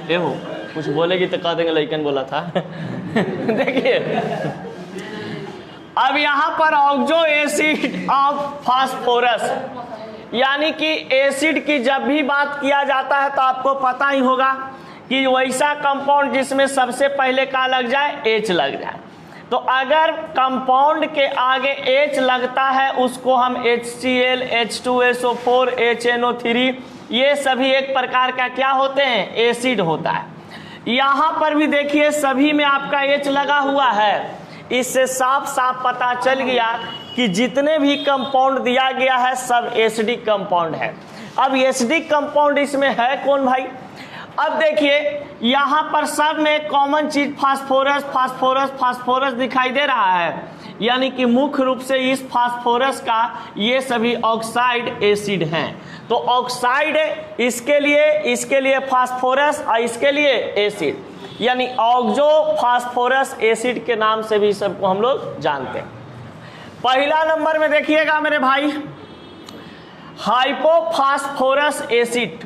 ये हो कुछ बोलेगी तो कह देंगे लड़कन बोला था। देखिए अब यहाँ पर ऑक्सो एसिड ऑफ फास्फोरस, यानी कि एसिड की जब भी बात किया जाता है तो आपको पता ही होगा कि वैसा कंपाउंड जिसमें सबसे पहले का लग जाए, H लग जाए। तो अगर कंपाउंड के आगे H लगता है उसको हम HCl, H2SO4, HNO3 ये सभी एक प्रकार का क्या होते हैं, एसिड होता है। यहाँ पर भी देखिए सभी में आपका H लगा हुआ है। इससे साफ साफ पता चल गया कि जितने भी कंपाउंड दिया गया है सब एसिडिक कंपाउंड है। अब एसिडिक कंपाउंड इसमें है कौन भाई? अब देखिए यहाँ पर सब में कॉमन चीज फास्फोरस फास्फोरस फास्फोरस दिखाई दे रहा है, यानी कि मुख्य रूप से इस फास्फोरस का ये सभी ऑक्साइड एसिड हैं। तो ऑक्साइड इसके लिए फास्फोरस और इसके लिए एसिड, यानी ऑक्सो फास्फोरस एसिड के नाम से भी सबको हम लोग जानते हैं। पहला नंबर में देखिएगा मेरे भाई, हाइपोफास्फोरस एसिड,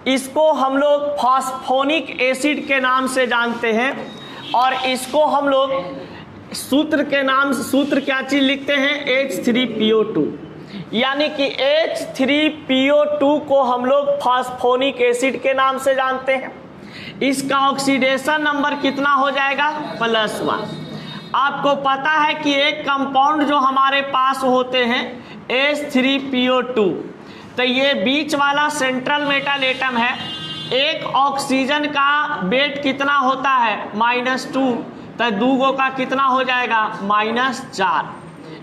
इसको हम लोग फास्फोनिक एसिड के नाम से जानते हैं। और इसको हम लोग सूत्र क्या चीज लिखते हैं, H3PO2, यानी कि H3PO2 को हम लोग फास्फोनिक एसिड के नाम से जानते हैं। इसका ऑक्सीडेशन नंबर कितना हो जाएगा, +1। आपको पता है कि एक कंपाउंड जो हमारे पास होते हैं H3PO2, तो ये बीच वाला सेंट्रल मेटल एटम है। एक ऑक्सीजन का वेट कितना होता है, -2, तो दूगो का कितना हो जाएगा, -4।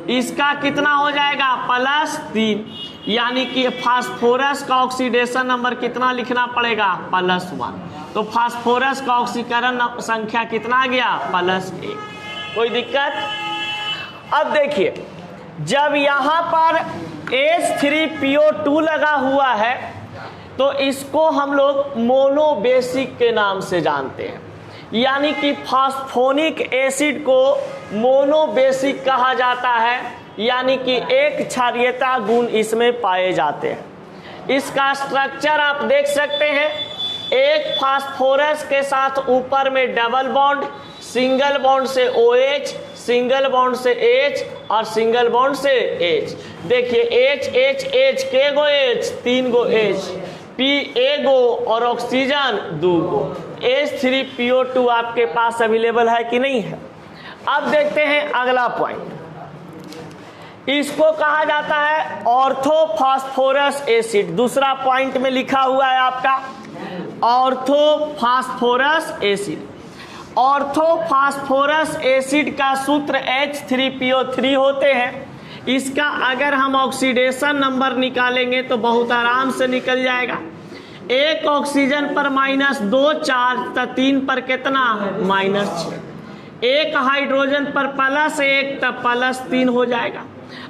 इसका कितना हो जाएगा, +3, यानी कि फास्फोरस का ऑक्सीडेशन नंबर कितना लिखना पड़ेगा, +1। तो फास्फोरस का ऑक्सीकरण संख्या कितना आ गया, +1। कोई दिक्कत? अब देखिए जब यहाँ पर H3PO2 लगा हुआ है तो इसको हम लोग मोनोबेसिक के नाम से जानते हैं, यानी कि फास्फोनिक एसिड को मोनोबेसिक कहा जाता है, यानी कि एक क्षारीयता गुण इसमें पाए जाते हैं। इसका स्ट्रक्चर आप देख सकते हैं, एक फास्फोरस के साथ ऊपर में डबल बॉन्ड, सिंगल बॉन्ड से OH, सिंगल बॉन्ड से H और सिंगल बॉन्ड से H। देखिए H के गो H, 3 गो H, P एगो और ऑक्सीजन 2 गो। H3PO2 आपके पास अवेलेबल है कि नहीं है? अब देखते हैं अगला पॉइंट, इसको कहा जाता है ऑर्थोफास्फोरस एसिड। दूसरा पॉइंट में लिखा हुआ है आपका ऑर्थोफास्फोरस एसिड। ऑर्थोफास्फोरस एसिड का सूत्र H3PO3 होते हैं। इसका अगर हम ऑक्सीडेशन नंबर निकालेंगे तो बहुत आराम से निकल जाएगा। एक ऑक्सीजन पर -2 चार्ज, तो 3 पर कितना, -6। एक हाइड्रोजन पर +1 तो +3 हो जाएगा।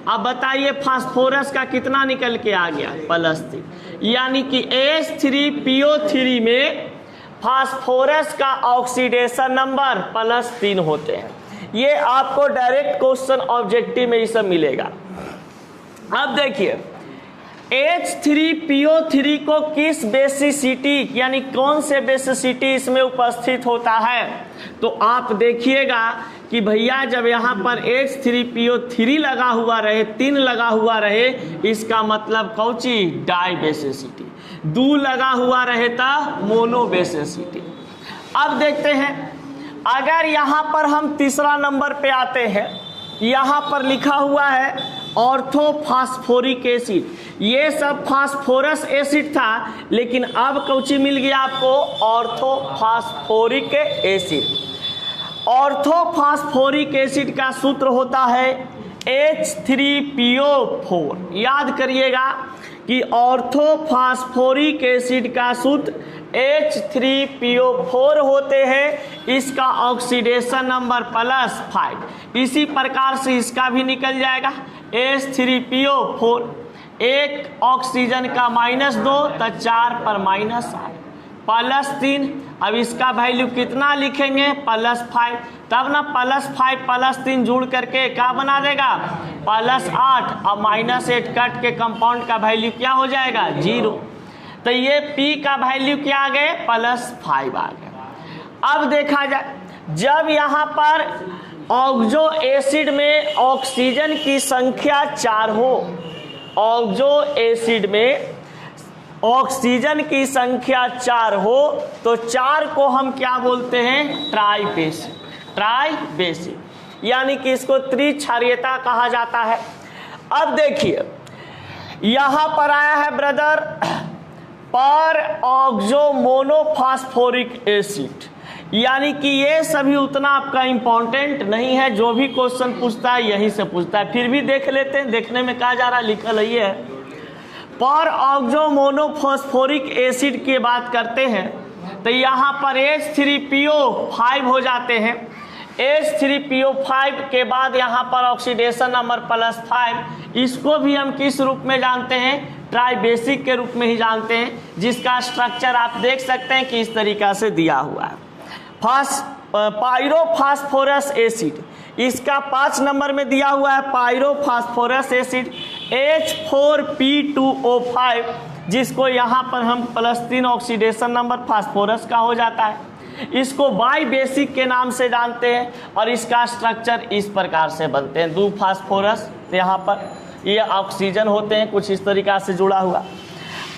अब बताइए फास्फोरस का कितना निकल के आ गया, +3, यानी कि H3PO3 में फास्फोरस का ऑक्सीडेशन नंबर +3 होते हैं। ये आपको डायरेक्ट क्वेश्चन ऑब्जेक्टिव में ये सब मिलेगा। अब देखिए H3PO3 को किस बेसिसिटी, यानी कौन से बेसिसिटी इसमें उपस्थित होता है, तो आप देखिएगा कि भैया जब यहाँ पर H3PO3 लगा हुआ रहे, 3 लगा हुआ रहे, इसका मतलब कौची, डाई बेसिसिटी। 2 लगा हुआ रहे तो मोनो बेसिसिटी। अब देखते हैं अगर यहाँ पर हम तीसरा नंबर पे आते हैं, यहाँ पर लिखा हुआ है ऑर्थोफास्फोरिक एसिड। ये सब फास्फोरस एसिड था, लेकिन अब कौची मिल गया आपको, ऑर्थोफास्फोरिक एसिड। ऑर्थोफास्फोरिक एसिड का सूत्र होता है H3PO4। याद करिएगा कि ऑर्थोफास्फोरिक एसिड का सूत्र H3PO4 होते हैं। इसका ऑक्सीडेशन नंबर +5। इसी प्रकार से इसका भी निकल जाएगा H3PO4। एक ऑक्सीजन का -2 तो 4 पर -8, +3। अब इसका वैल्यू कितना लिखेंगे, +5, तब ना +5 +3 जुड़ करके क्या बना देगा, +8। अब -8 कट के कंपाउंड का वैल्यू क्या हो जाएगा, 0। तो ये P का वैल्यू क्या आ गए, +5 आ गया। अब देखा जाए, जब यहाँ पर ऑक्सो एसिड में ऑक्सीजन की संख्या 4 हो, ऑक्सो एसिड में ऑक्सीजन की संख्या 4 हो, तो 4 को हम क्या बोलते हैं, ट्राइबेसिक। ट्राइबेसिक यानी कि इसको त्रिक्षारीयता कहा जाता है। अब देखिए यहां पर आया है ब्रदर पर ऑक्सो मोनोफॉस्फोरिक एसिड, यानी कि ये सभी उतना आपका इंपॉर्टेंट नहीं है, जो भी क्वेश्चन पूछता है यहीं से पूछता है, फिर भी देख लेते हैं। देखने में कहा जा रहा है, लिखल है, पर ऑक्सो मोनोफॉस्फोरिक एसिड की बात करते हैं तो यहाँ पर H3PO5 हो जाते हैं। H3PO5 के बाद यहाँ पर ऑक्सीडेशन नंबर +5, इसको भी हम किस रूप में जानते हैं, ट्राइबेसिक के रूप में ही जानते हैं, जिसका स्ट्रक्चर आप देख सकते हैं कि इस तरीका से दिया हुआ है। पायरोफॉस्फोरस एसिड, इसका 5 नंबर में दिया हुआ है पायरोफॉस्फोरस एसिड H4P2O5, जिसको यहाँ पर हम +3 ऑक्सीडेशन नंबर फास्फोरस का हो जाता है। इसको बाई बेसिक के नाम से जानते हैं और इसका स्ट्रक्चर इस प्रकार से बनते हैं, 2 फास्फोरस, यहाँ पर ये ऑक्सीजन होते हैं कुछ इस तरीका से जुड़ा हुआ।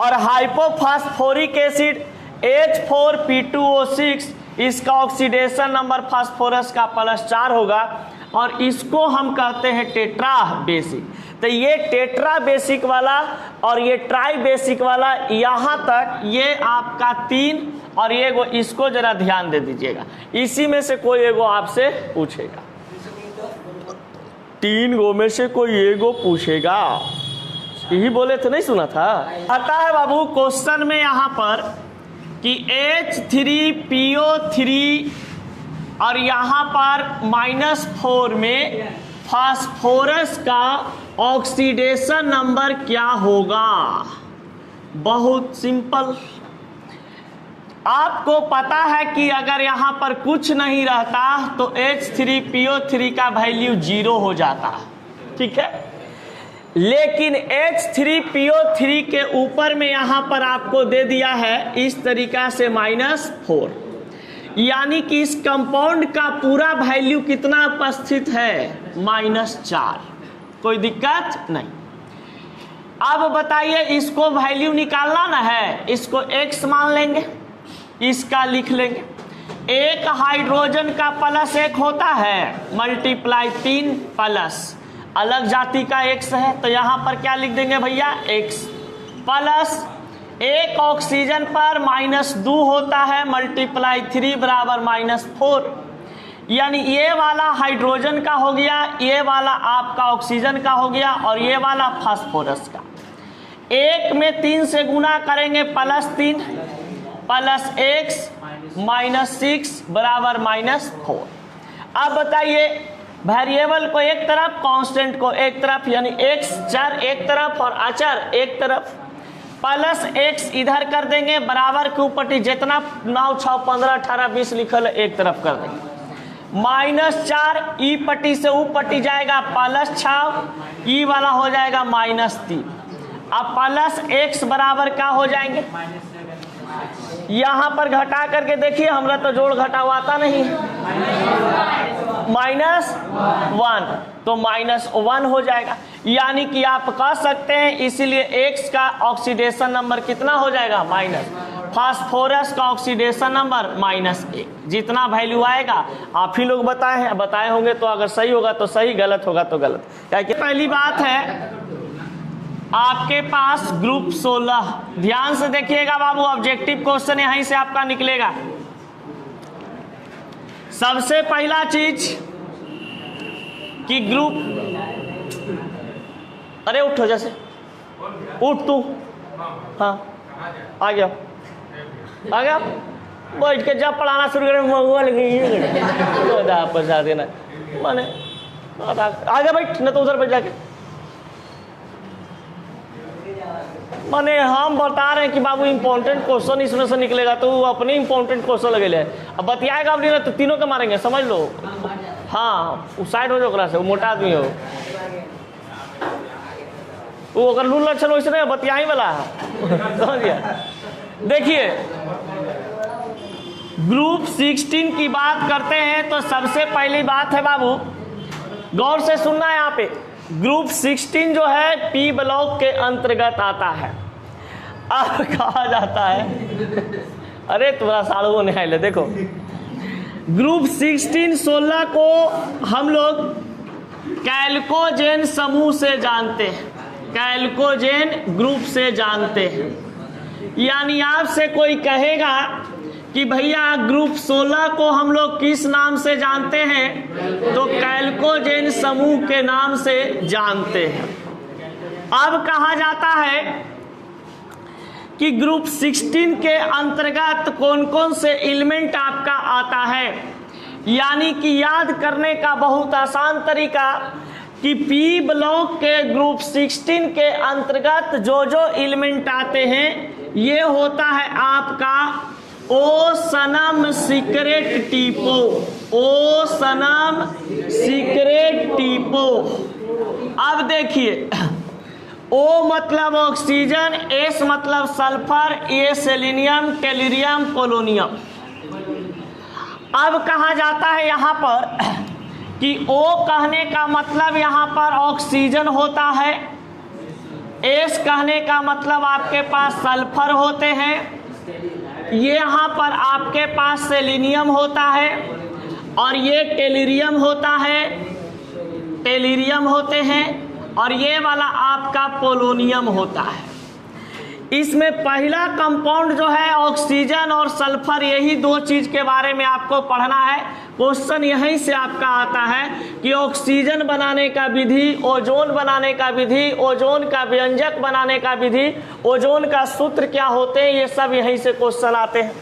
और हाइपोफॉस्फोरिक एसिड H4P2O6, इसका ऑक्सीडेशन नंबर फास्फोरस का +4 होगा और इसको हम कहते हैं टेट्रा बेसिक। तो ये टेट्रा बेसिक वाला और ये ट्राई बेसिक वाला, यहाँ तक ये आपका 3 और ये एगो, इसको जरा ध्यान दे दीजिएगा, इसी में से कोई एगो आपसे पूछेगा, 3 गो में से कोई एगो पूछेगा, यही बोले थे, नहीं सुना था। आता है बाबू क्वेश्चन में यहाँ पर कि H3PO3 और यहाँ पर -4 में फास्फोरस का ऑक्सीडेशन नंबर क्या होगा। बहुत सिंपल, आपको पता है कि अगर यहाँ पर कुछ नहीं रहता तो H3PO3 का वैल्यू 0 हो जाता, ठीक है। लेकिन H3PO3 के ऊपर में यहाँ पर आपको दे दिया है इस तरीका से -4, यानी कि इस कंपाउंड का पूरा वैल्यू कितना उपस्थित है, -4, कोई दिक्कत नहीं। अब बताइए इसको वैल्यू निकालना ना है, इसको x मान लेंगे, इसका लिख लेंगे, एक हाइड्रोजन का +1 होता है, × 3 प्लस अलग जाति का x है, तो यहाँ पर क्या लिख देंगे भैया, x प्लस एक ऑक्सीजन पर -2 होता है, × 3 बराबर -4, यानी ये वाला हाइड्रोजन का हो गया, ये वाला आपका ऑक्सीजन का हो गया और ये वाला फास्फोरस का। 1 में 3 से गुना करेंगे +3 प्लस x -6 बराबर -4। अब बताइए वेरिएबल को एक तरफ, कांस्टेंट को एक तरफ, यानी x चर एक तरफ और अचर एक तरफ, +x इधर कर देंगे, बराबर के ऊपर जितना 9, 6, 15, 18, 20 लिखल है एक तरफ कर देंगे, -4 ई पट्टी से ऊ पट्टी जाएगा +6, ई वाला हो जाएगा -3। अब +x बराबर क्या हो जाएंगे, यहाँ पर घटा करके देखिए, हमरा तो जोड़ घटाव आता नहीं, -1 तो -1 हो जाएगा, यानी कि आप कह सकते हैं, इसीलिए x का ऑक्सीडेशन नंबर कितना हो जाएगा, फास्फोरस का ऑक्सीडेशन नंबर -1। जितना वैल्यू आएगा आप ही लोग बताए होंगे, तो अगर सही होगा तो सही, गलत होगा तो गलत। क्या पहली बात है आपके पास ग्रुप 16, ध्यान से देखिएगा बाबू, ऑब्जेक्टिव क्वेश्चन यहीं से आपका निकलेगा। सबसे पहला चीज कि ग्रुप, अरे उठो, जैसे उठ तू, हाँ आ गया बैठ के जब पढ़ाना शुरू करें पहुंचा देना, माने आगे बैठ, न तो उधर बैठ जाके, माने हम बता रहे हैं कि बाबू इंपॉर्टेंट क्वेश्चन इसमें से निकलेगा, तो वो अपने इंपॉर्टेंट क्वेश्चन लगे ले, अब बतियाएगा अपनी तो तीनों के मारेंगे, समझ लो। हाँ उस साइड हो जाओ, से वो मोटा आदमी हो, वो अगर लूल लक्षण वैसे नहीं बतिया ही वाला है, समझ गया। देखिए ग्रुप 16 की बात करते हैं तो सबसे पहली बात है बाबू, गौर से सुनना है यहाँ पे, ग्रुप 16 जो है पी ब्लॉक के अंतर्गत आता है। अब कहा जाता है, अरे तुम्हारा साड़ू होने आए, देखो ग्रुप 16 को हम लोग कैल्कोजेन समूह से जानते हैं, कैल्कोजेन ग्रुप से जानते हैं। यानी आपसे कोई कहेगा कि भैया ग्रुप 16 को हम लोग किस नाम से जानते हैं, तो कैल्कोजेन समूह के नाम से जानते हैं। अब कहा जाता है कि ग्रुप 16 के अंतर्गत कौन कौन से एलिमेंट आपका आता है। यानी कि याद करने का बहुत आसान तरीका कि पी ब्लॉक के ग्रुप 16 के अंतर्गत जो जो एलिमेंट आते हैं ये होता है आपका ओसनम सीक्रेट टीपो, ओसनम सीक्रेट टीपो। अब देखिए ओ मतलब ऑक्सीजन, एस मतलब सल्फर, ए सेलेनियम, टेलुरियम, पोलोनियम। अब कहा जाता है यहाँ पर कि ओ कहने का मतलब यहाँ पर ऑक्सीजन होता है, एस कहने का मतलब आपके पास सल्फर होते हैं, ये यहाँ पर आपके पास सेलेनियम होता है और ये टेलुरियम होता है, टेलुरियम होते हैं, और ये वाला आपका पोलोनियम होता है। इसमें पहला कंपाउंड जो है ऑक्सीजन और सल्फर, यही दो चीज के बारे में आपको पढ़ना है। क्वेश्चन यहीं से आपका आता है कि ऑक्सीजन बनाने का विधि, ओजोन बनाने का विधि, ओजोन का व्यंजक बनाने का विधि, ओजोन का सूत्र क्या होते हैं, ये सब यहीं से क्वेश्चन आते हैं।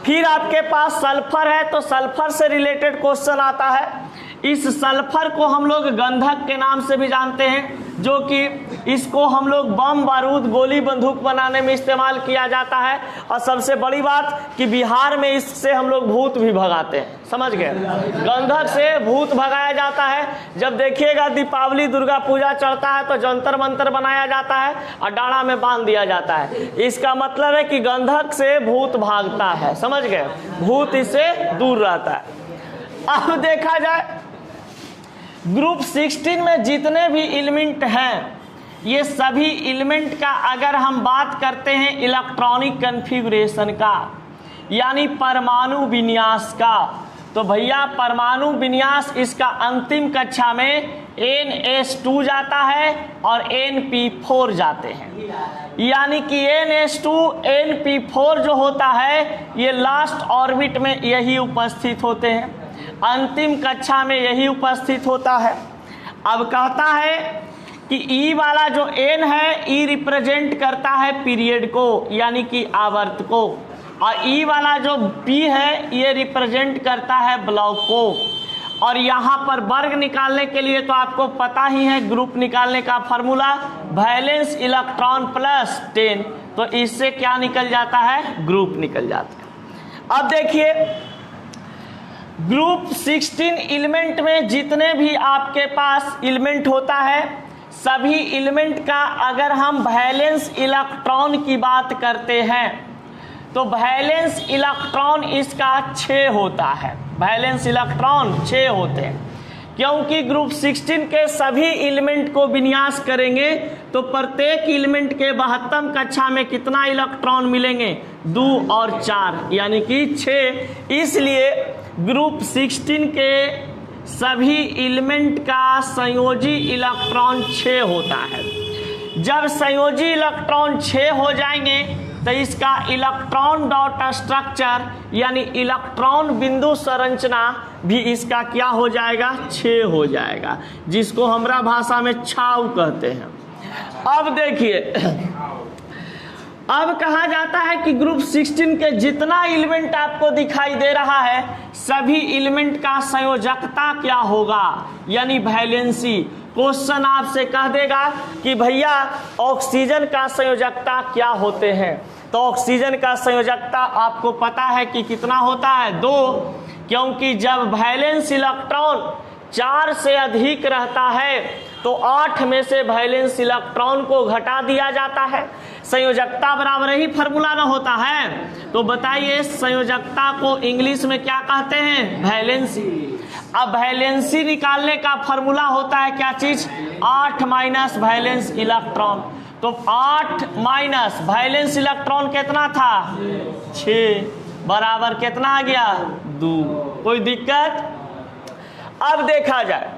फिर आपके पास सल्फर है तो सल्फर से रिलेटेड क्वेश्चन आता है। इस सल्फर को हम लोग गंधक के नाम से भी जानते हैं, जो कि इसको हम लोग बम बारूद गोली बंदूक बनाने में इस्तेमाल किया जाता है। और सबसे बड़ी बात कि बिहार में इससे हम लोग भूत भी भगाते हैं, समझ गए, गंधक से भूत भगाया जाता है। जब देखिएगा दीपावली दुर्गा पूजा चलता है तो जंतर मंतर बनाया जाता है और डाड़ा में बांध दिया जाता है। इसका मतलब है कि गंधक से भूत भागता है, समझ गए, भूत इससे दूर रहता है। अब देखा जाए ग्रुप 16 में जितने भी एलिमेंट हैं, ये सभी एलिमेंट का अगर हम बात करते हैं इलेक्ट्रॉनिक कन्फिगुरेशन का, यानी परमाणु विन्यास का, तो भैया परमाणु विन्यास इसका अंतिम कक्षा में NS2 जाता है और NP4 जाते हैं। यानी कि NS2 NP4 जो होता है ये लास्ट ऑर्बिट में यही उपस्थित होते हैं, अंतिम कक्षा में यही उपस्थित होता है। अब कहता है कि ई वाला जो N है, ई रिप्रेजेंट करता है पीरियड को, यानी कि आवर्त को, और ई वाला जो P है ये रिप्रेजेंट करता है ब्लॉक को। और यहाँ पर वर्ग निकालने के लिए तो आपको पता ही है ग्रुप निकालने का फार्मूला, वैलेंस इलेक्ट्रॉन प्लस 10, तो इससे क्या निकल जाता है, ग्रुप निकल जाता है। अब देखिए ग्रुप 16 एलिमेंट में जितने भी आपके पास एलिमेंट होता है, सभी एलिमेंट का अगर हम वैलेंस इलेक्ट्रॉन की बात करते हैं तो वैलेंस इलेक्ट्रॉन इसका 6 होता है, वैलेंस इलेक्ट्रॉन 6 होते हैं। क्योंकि ग्रुप 16 के सभी एलिमेंट को विन्यास करेंगे तो प्रत्येक एलिमेंट के 72 कक्षा में कितना इलेक्ट्रॉन मिलेंगे, 2 और 4, यानी कि 6। इसलिए ग्रुप 16 के सभी एलिमेंट का संयोजी इलेक्ट्रॉन 6 होता है। जब संयोजी इलेक्ट्रॉन 6 हो जाएंगे तो इसका इलेक्ट्रॉन डॉट स्ट्रक्चर यानी इलेक्ट्रॉन बिंदु संरचना भी इसका क्या हो जाएगा, 6 हो जाएगा, जिसको हमरा भाषा में छाव कहते हैं। अब देखिए अब कहा जाता है कि ग्रुप 16 के जितना एलिमेंट आपको दिखाई दे रहा है सभी एलिमेंट का संयोजकता क्या होगा, यानी वैलेंसी। क्वेश्चन आपसे कह देगा कि भैया ऑक्सीजन का संयोजकता क्या होते हैं, तो ऑक्सीजन का संयोजकता आपको पता है कि कितना होता है, 2, क्योंकि जब वैलेंस इलेक्ट्रॉन 4 से अधिक रहता है तो 8 में से वैलेंस इलेक्ट्रॉन को घटा दिया जाता है। संयोजकता बराबर ही फॉर्मूला ना होता है। तो बताइए संयोजकता को इंग्लिश में क्या कहते हैं? वैलेंसी। अब वैलेंसी निकालने का फॉर्मूला होता है क्या चीज? 8 माइनस वैलेंस इलेक्ट्रॉन। तो 8 माइनस वैलेंस इलेक्ट्रॉन कितना था? 6 बराबर कितना आ गया? 2। कोई दिक्कत? अब देखा जाए,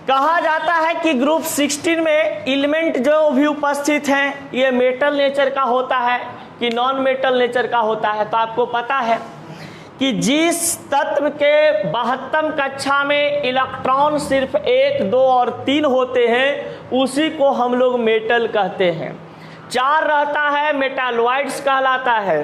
कहा जाता है कि ग्रुप 16 में एलिमेंट जो भी उपस्थित हैं ये मेटल नेचर का होता है कि नॉन मेटल नेचर का होता है। तो आपको पता है कि जिस तत्व के 72 कक्षा में इलेक्ट्रॉन सिर्फ 1, 2 और 3 होते हैं उसी को हम लोग मेटल कहते हैं। 4 रहता है मेटालॉइड्स कहलाता है,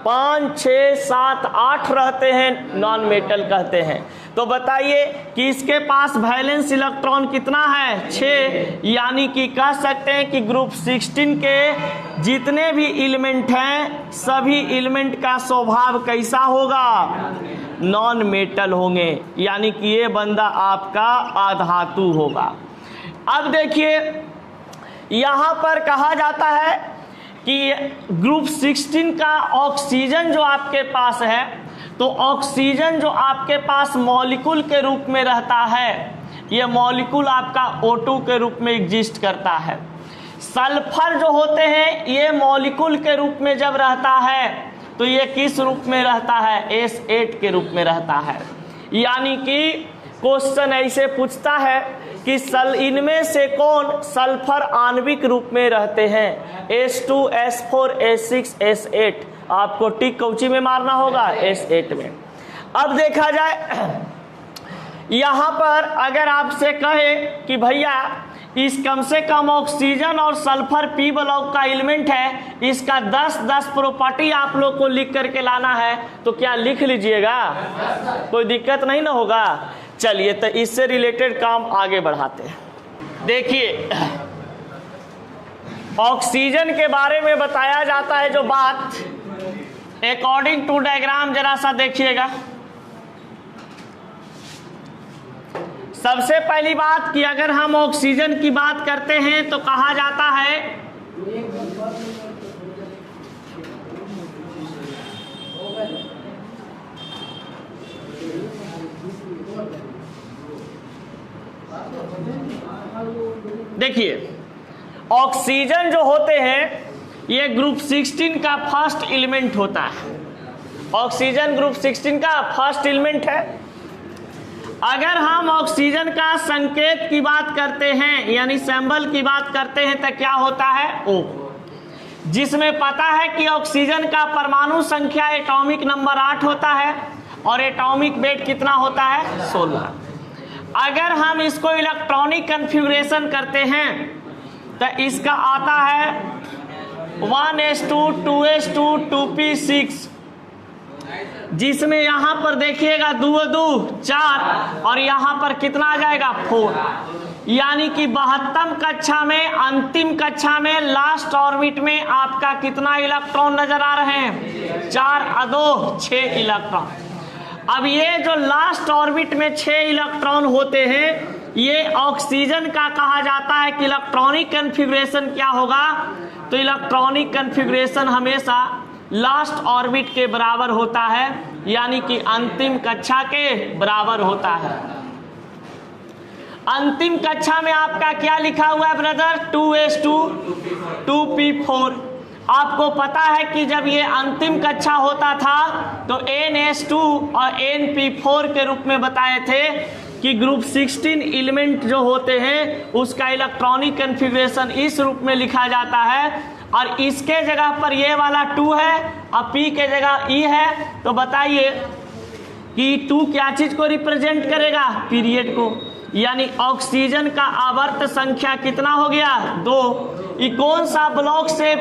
5, 6, 7, 8 रहते हैं नॉन मेटल कहते हैं। तो बताइए कि इसके पास वैलेंस इलेक्ट्रॉन कितना है? 6। यानी कि कह सकते हैं कि ग्रुप 16 के जितने भी एलिमेंट हैं सभी एलिमेंट का स्वभाव कैसा होगा? नॉन मेटल होंगे। यानी कि ये बंदा आपका अधातु होगा। अब देखिए यहाँ पर कहा जाता है कि ग्रुप 16 का ऑक्सीजन जो आपके पास है, तो ऑक्सीजन जो आपके पास मॉलिक्यूल के रूप में रहता है ये मॉलिक्यूल आपका O2 के रूप में एग्जिस्ट करता है। सल्फर जो होते हैं ये मॉलिक्यूल के रूप में जब रहता है तो ये किस रूप में रहता है? S8 के रूप में रहता है। यानी कि क्वेश्चन ऐसे पूछता है कि इनमें से कौन सल्फर आणविक रूप में रहते हैं? S2, S4, S6, S8। आपको टिक कौची में मारना होगा? S8 में। अब देखा जाए यहाँ पर अगर आपसे कहे कि भैया इस कम से कम ऑक्सीजन और सल्फर P ब्लॉक का एलिमेंट है, इसका 10-10 प्रॉपर्टी आप लोग को लिख करके लाना है, तो क्या लिख लीजिएगा? कोई दिक्कत नहीं ना होगा? चलिए तो इससे रिलेटेड काम आगे बढ़ाते हैं। देखिए ऑक्सीजन के बारे में बताया जाता है जो बात, अकॉर्डिंग टू डायग्राम जरा सा देखिएगा। सबसे पहली बात कि अगर हम ऑक्सीजन की बात करते हैं तो कहा जाता है देखिए ऑक्सीजन जो होते हैं ये ग्रुप 16 का फर्स्ट एलिमेंट होता है। ऑक्सीजन ग्रुप 16 का फर्स्ट एलिमेंट है। अगर हम ऑक्सीजन का संकेत की बात करते हैं यानी सिंबल की बात करते हैं तो क्या होता है? O, जिसमें पता है कि ऑक्सीजन का परमाणु संख्या एटॉमिक नंबर 8 होता है और एटॉमिक वेट कितना होता है? 16। अगर हम इसको इलेक्ट्रॉनिक कन्फिगरेशन करते हैं तो इसका आता है 1s2 2s2 2p6, जिसमें यहाँ पर देखिएगा 2 2 4 और यहाँ पर कितना आ जाएगा? 4। यानी कि 72 कक्षा में अंतिम कक्षा में लास्ट ऑर्बिट में आपका कितना इलेक्ट्रॉन नजर आ रहे हैं? 4 और 2 6 इलेक्ट्रॉन। अब ये जो लास्ट ऑर्बिट में 6 इलेक्ट्रॉन होते हैं ये ऑक्सीजन का कहा जाता है कि इलेक्ट्रॉनिक कन्फिगरेशन क्या होगा? तो इलेक्ट्रॉनिक कन्फिगरेशन हमेशा लास्ट ऑर्बिट के बराबर होता है, यानी कि अंतिम कक्षा के बराबर होता है। अंतिम कक्षा में आपका क्या लिखा हुआ है ब्रदर? 2s2 2p4। आपको पता है कि जब ये अंतिम कक्षा होता था तो ns2 और np4 के रूप में बताए थे कि ग्रुप 16 एलिमेंट जो होते हैं उसका इलेक्ट्रॉनिक कन्फिगरेशन इस रूप में लिखा जाता है और इसके जगह पर ये वाला 2 है और P के जगह E है। तो बताइए कि 2 क्या चीज को रिप्रेजेंट करेगा? पीरियड को। यानी ऑक्सीजन का आवर्त संख्या कितना हो गया? 2। ये कौन सा ब्लॉक से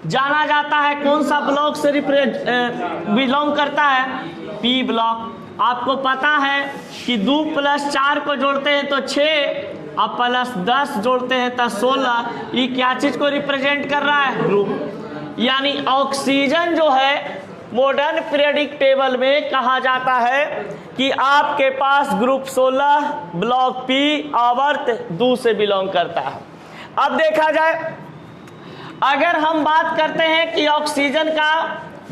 जाना जाता है? कौन सा ब्लॉक से बिलोंग करता है? P block. आपको पता है कि 2 + 4 को जोड़ते हैं तो 6 और +10 जोड़ते हैं तो 16। ये क्या चीज को रिप्रेजेंट कर रहा है? ग्रुप। यानी ऑक्सीजन जो है मॉडर्न पीरियोडिक टेबल में कहा जाता है कि आपके पास ग्रुप 16 ब्लॉक पी आवर्त 2 से बिलोंग करता है। अब देखा जाए, अगर हम बात करते हैं कि ऑक्सीजन का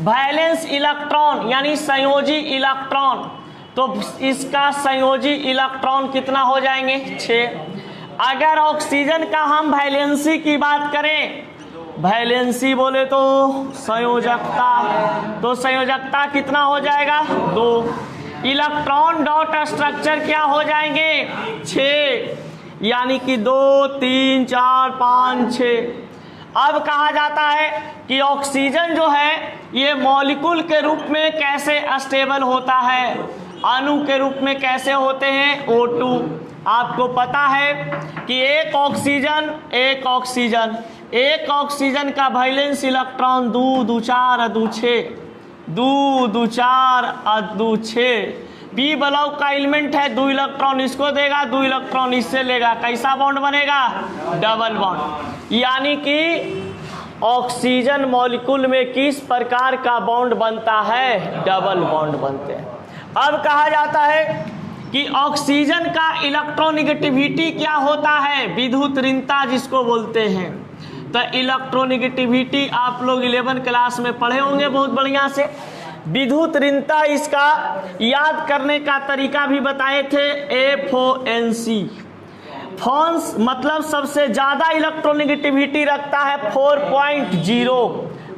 वैलेंस इलेक्ट्रॉन यानी संयोजी इलेक्ट्रॉन, तो इसका संयोजी इलेक्ट्रॉन कितना हो जाएंगे? 6। अगर ऑक्सीजन का हम वैलेंसी की बात करें, वैलेंसी बोले तो संयोजकता, तो संयोजकता कितना हो जाएगा? 2। इलेक्ट्रॉन डॉट स्ट्रक्चर क्या हो जाएंगे? 6, यानी कि 2 3 4 5 6। अब कहा जाता है कि ऑक्सीजन जो है ये मॉलिक्यूल के रूप में कैसे स्टेबल होता है, अणु के रूप में कैसे होते हैं? O2। आपको पता है कि एक ऑक्सीजन का वैलेंस इलेक्ट्रॉन 2 2 4 2 6, 2 2 4 2 6। पी ब्लॉक का एलिमेंट है, 2 इलेक्ट्रॉन इसको देगा, 2 इलेक्ट्रॉन इससे लेगा, कैसा बॉन्ड बनेगा? Double bond. यानी कि ऑक्सीजन मॉलिक्यूल में किस प्रकार का बॉन्ड बनता है? डबल बॉन्ड बनते हैं। अब कहा जाता है कि ऑक्सीजन का इलेक्ट्रोनेगेटिविटी क्या होता है? विद्युत ऋणता जिसको बोलते हैं। तो इलेक्ट्रोनेगेटिविटी आप लोग 11 क्लास में पढ़े होंगे बहुत बढ़िया से। विद्युत ऋणता इसका याद करने का तरीका भी बताए थे, FONC। फोन्स मतलब सबसे ज्यादा इलेक्ट्रोनेगेटिविटी रखता है 4.0,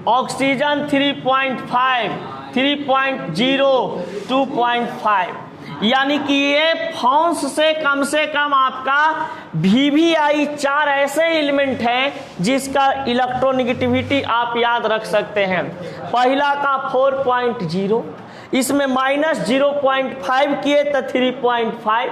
ऑक्सीजन 3.5, 3.0, 2.5। यानी कि ये फोन्स से कम आपका VVI 4 ऐसे एलिमेंट हैं जिसका इलेक्ट्रोनेगेटिविटी आप याद रख सकते हैं। पहला का 4.0, इसमें -0.5 किए तो 3.5,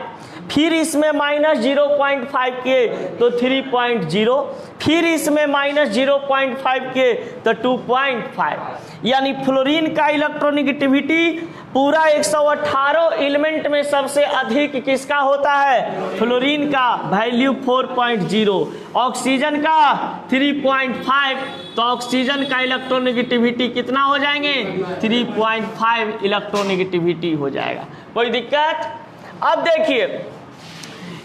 फिर इसमें -0.5 किए तो 3.0, फिर इसमें -0.5 किए तो 2.5। यानी फ्लोरीन का इलेक्ट्रोनेगेटिविटी पूरा 118 एलिमेंट में सबसे अधिक किसका होता है? फ्लोरीन का, वैल्यू 4.0। ऑक्सीजन का 3.5, तो ऑक्सीजन का इलेक्ट्रोनेगेटिविटी कितना हो जाएंगे? 3.5 इलेक्ट्रोनेगेटिविटी हो जाएगा। कोई दिक्कत? अब देखिए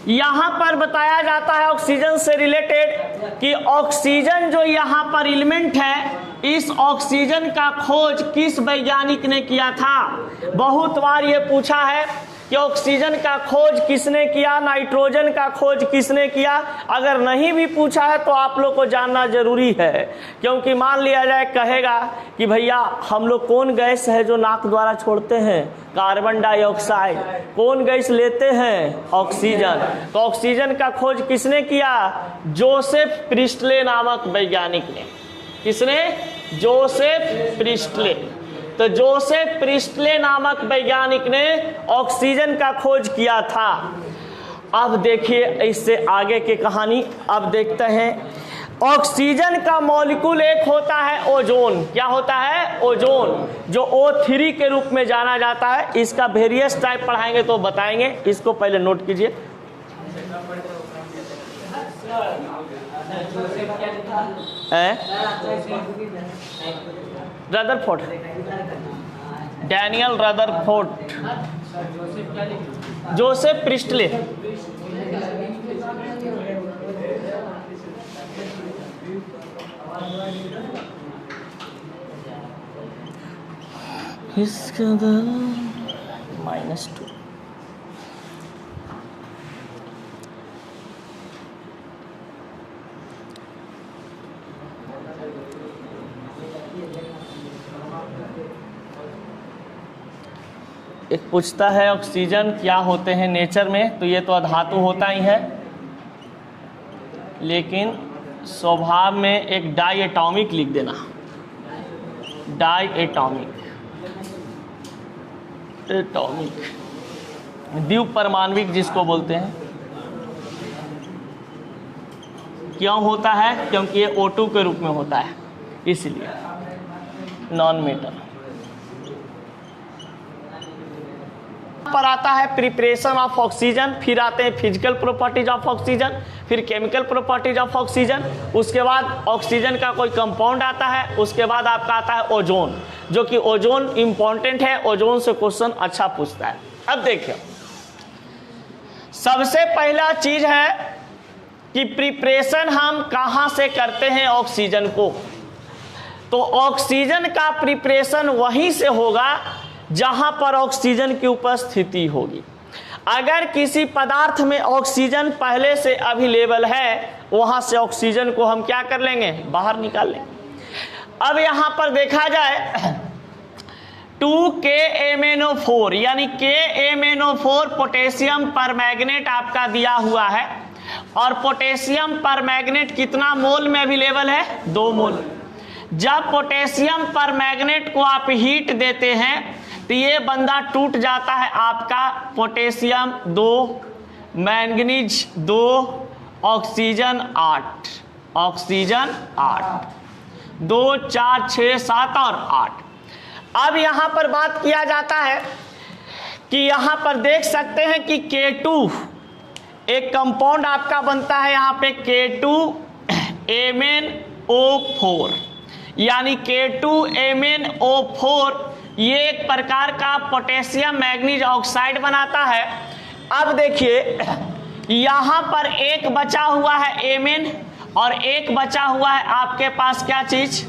यहां पर बताया जाता है ऑक्सीजन से रिलेटेड कि ऑक्सीजन जो यहां पर एलिमेंट है, इस ऑक्सीजन का खोज किस वैज्ञानिक ने किया था? बहुत बार ये पूछा है कि ऑक्सीजन का खोज किसने किया, नाइट्रोजन का खोज किसने किया। अगर नहीं भी पूछा है तो आप लोग को जानना जरूरी है, क्योंकि मान लिया जाए कहेगा कि भैया हम लोग कौन गैस है जो नाक द्वारा छोड़ते हैं? Carbon dioxide. कौन गैस लेते हैं? ऑक्सीजन। तो ऑक्सीजन का खोज किसने किया? जोसेफ प्रिस्टले नामक वैज्ञानिक ने। किसने? Joseph Presley. तो जोसेफ प्रिस्टले नामक वैज्ञानिक ने ऑक्सीजन का खोज किया था। अब देखिए इससे आगे की कहानी अब देखते हैं। ऑक्सीजन का मॉलिक्यूल एक होता है ओजोन। क्या होता है? ओजोन, जो O3 के रूप में जाना जाता है। इसका वेरियस टाइप पढ़ाएंगे तो बताएंगे, इसको पहले नोट कीजिए। Rutherford, Daniel Rutherford, Joseph Presley. इसका -2। एक पूछता है ऑक्सीजन क्या होते हैं नेचर में, तो ये तो अधातु होता ही है, लेकिन स्वभाव में एक डाई एटॉमिक लिख देना। डाई एटॉमिक, द्विपरमाणविक जिसको बोलते हैं। क्यों होता है? क्योंकि ये O2 के रूप में होता है, इसलिए नॉन मेटल। पर आता है प्रिपरेशन ऑफ ऑक्सीजन, फिर आते हैं फिजिकल प्रॉपर्टीज ऑफ ऑक्सीजन, फिर केमिकल प्रॉपर्टीज ऑफ ऑक्सीजन, उसके बाद ऑक्सीजन का कोई कंपाउंड आता है, उसके बाद आपका आता है ओजोन, जो कि ओजोन इंपॉर्टेंट है, ओजोन से क्वेश्चन अच्छा पूछता है। अब देखिए, सबसे पहला चीज है कि प्रिपरेशन हम कहां से करते हैं ऑक्सीजन को, तो ऑक्सीजन का प्रिपरेशन वहीं से होगा जहां पर ऑक्सीजन की उपस्थिति होगी। अगर किसी पदार्थ में ऑक्सीजन पहले से अवेलेबल है, वहां से ऑक्सीजन को हम क्या कर लेंगे, बाहर निकाल लेंगे। अब यहां पर देखा जाए 2KMnO4 यानी KMnO4 पोटेशियम परमैंगनेट आपका दिया हुआ है, और पोटेशियम परमैंगनेट कितना मोल में अवेलेबल है, 2 मोल। जब पोटेशियम परमैंगनेट को आप हीट देते हैं तो ये बंदा टूट जाता है आपका पोटेशियम 2, मैंगनीज 2, ऑक्सीजन 8, ऑक्सीजन 8, 2 4 6 7 और 8। अब यहां पर बात किया जाता है कि यहां पर देख सकते हैं कि K2 एक कंपाउंड आपका बनता है यहां पे K2MnO4, यानी K2MnO4 ये एक प्रकार का पोटेशियम मैग्नीज ऑक्साइड बनाता है। अब देखिए यहां पर एक बचा हुआ है Mn और एक बचा हुआ है आपके पास क्या चीज,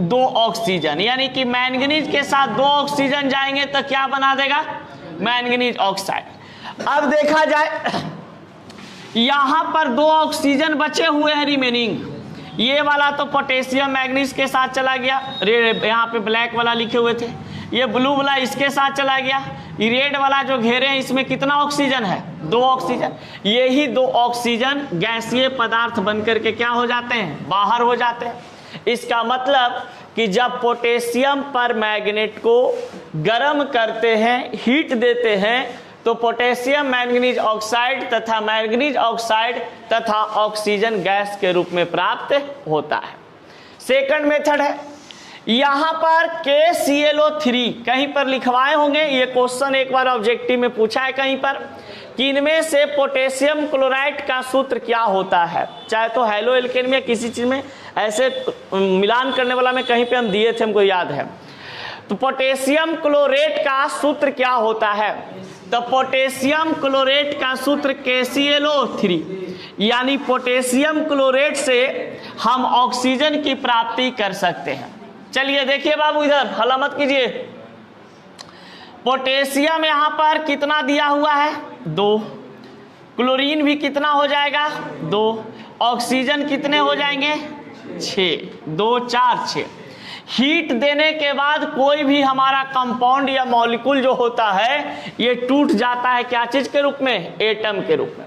2 ऑक्सीजन, यानी कि मैंगनीज के साथ 2 ऑक्सीजन जाएंगे तो क्या बना देगा, मैंगनीज ऑक्साइड। अब देखा जाए यहां पर 2 ऑक्सीजन बचे हुए हैं रिमेनिंग, ये वाला तो पोटेशियम मैग्नीज के साथ चला गया, यहाँ पे ब्लैक वाला लिखे हुए थे, ये ब्लू वाला इसके साथ चला गया, रेड वाला जो घेरे हैं इसमें कितना ऑक्सीजन है, 2 ऑक्सीजन। यही 2 ऑक्सीजन गैसीय पदार्थ बनकर के क्या हो जाते हैं, बाहर हो जाते हैं। इसका मतलब कि जब पोटेशियम परमैंगनेट को गर्म करते हैं, हीट देते हैं, तो पोटेशियम मैंगनीज ऑक्साइड तथा मैंगनीज ऑक्साइड तथा ऑक्सीजन गैस के रूप में प्राप्त होता है। सेकंड मेथड है, यहां पर KClO3 कहीं पर लिखवाए होंगे, ये क्वेश्चन एक बार ऑब्जेक्टिव में पूछा है कहीं पर कि इनमें से पोटेशियम क्लोराइड का सूत्र क्या होता है, चाहे तो हेलो एल्केन में किसी चीज में ऐसे मिलान करने वाला में कहीं पे हम दिए थे, हमको याद है। तो पोटेशियम क्लोरेट का सूत्र क्या होता है, तो पोटेशियम क्लोरेट का सूत्र KClO3, यानी पोटेशियम क्लोरेट से हम ऑक्सीजन की प्राप्ति कर सकते हैं। चलिए देखिए बाबू, इधर हल्ला मत कीजिए। पोटेशियम यहां पर कितना दिया हुआ है, 2, क्लोरीन भी कितना हो जाएगा, 2, ऑक्सीजन कितने हो जाएंगे, 6, 2 4 6। हीट देने के बाद कोई भी हमारा कंपाउंड या मॉलिक्यूल जो होता है ये टूट जाता है क्या चीज के रूप में, एटम के रूप में।